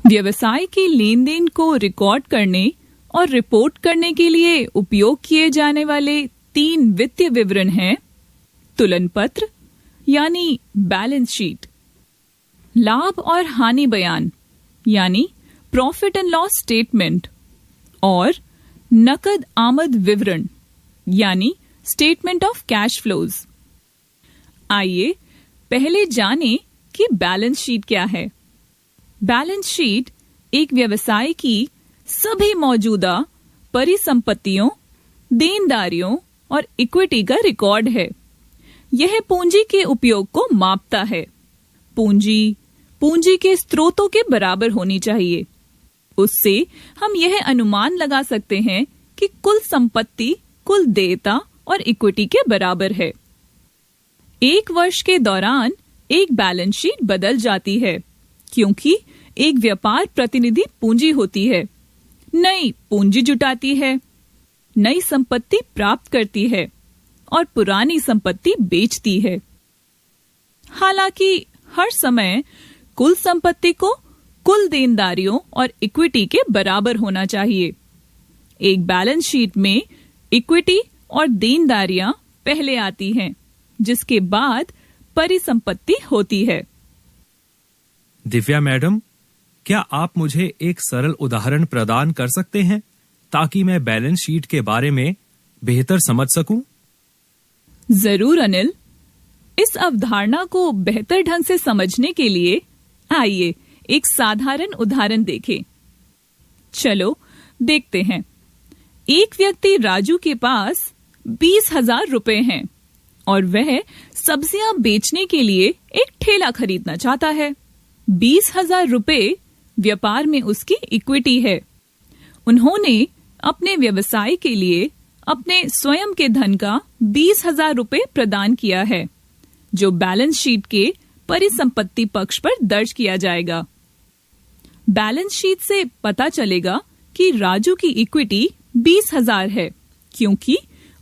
व्यवसाय के लेन देन को रिकॉर्ड करने और रिपोर्ट करने के लिए उपयोग किए जाने वाले 3 वित्तीय विवरण हैं तुलन पत्र यानी बैलेंस शीट, लाभ और हानि बयान यानी प्रॉफिट एंड लॉस स्टेटमेंट और नकद आमद विवरण यानी स्टेटमेंट ऑफ कैश फ्लोज। आइए पहले जानें कि बैलेंस शीट क्या है। बैलेंस शीट एक व्यवसाय की सभी मौजूदा परिसंपत्तियों, देनदारियों और इक्विटी का रिकॉर्ड है। यह पूंजी के उपयोग को मापता है। पूंजी के स्रोतों के बराबर होनी चाहिए। उससे हम यह अनुमान लगा सकते हैं कि कुल संपत्ति कुल देयता और इक्विटी के बराबर है। एक वर्ष के दौरान एक बैलेंस शीट बदल जाती है क्योंकि एक व्यापार प्रतिनिधि पूंजी होती है, नई पूंजी जुटाती है, नई संपत्ति प्राप्त करती है और पुरानी संपत्ति बेचती है। हालांकि हर समय कुल संपत्ति को कुल देनदारियों और इक्विटी के बराबर होना चाहिए। एक बैलेंस शीट में इक्विटी और देनदारियां पहले आती हैं, जिसके बाद परिसंपत्ति होती है। दिव्या मैडम, क्या आप मुझे एक सरल उदाहरण प्रदान कर सकते हैं ताकि मैं बैलेंस शीट के बारे में बेहतर समझ सकूं? जरूर अनिल। इस अवधारणा को बेहतर ढंग से समझने के लिए आइए एक साधारण उदाहरण देखें। चलो देखते हैं। एक व्यक्ति राजू के पास 20,000 रुपए हैं और वह सब्जियां बेचने के लिए एक ठेला खरीदना चाहता है। 20,000 रुपए व्यापार में उसकी इक्विटी है। उन्होंने अपने व्यवसाय के लिए अपने स्वयं के धन का 20,000 रुपए प्रदान किया है, जो बैलेंस शीट के परिसंपत्ति पक्ष पर दर्ज किया जाएगा। बैलेंस शीट से पता चलेगा कि राजू की इक्विटी 20,000 है क्योंकि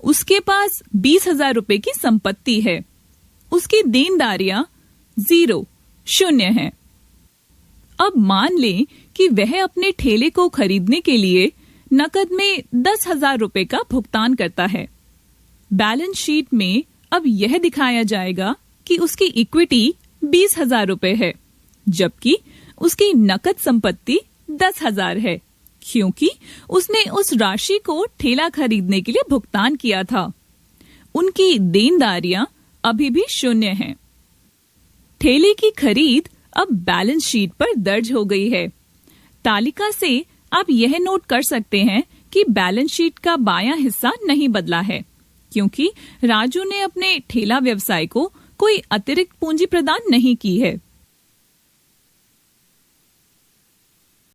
उसके पास 20,000 रुपए की संपत्ति है। उसकी देनदारियां 0 हैं। अब मान लें कि वह अपने ठेले को खरीदने के लिए नकद में 10,000 रुपए का भुगतान करता है। बैलेंस शीट में अब यह दिखाया जाएगा कि उसकी इक्विटी 20,000 रुपए है, जबकि उसकी नकद संपत्ति 10,000 है क्योंकि उसने उस राशि को ठेला खरीदने के लिए भुगतान किया था। उनकी देनदारियां अभी भी 0 हैं। ठेले की खरीद अब बैलेंस शीट पर दर्ज हो गई है। तालिका से आप यह नोट कर सकते हैं कि बैलेंस शीट का बायां हिस्सा नहीं बदला है क्योंकि राजू ने अपने ठेला व्यवसाय को कोई अतिरिक्त पूंजी प्रदान नहीं की है।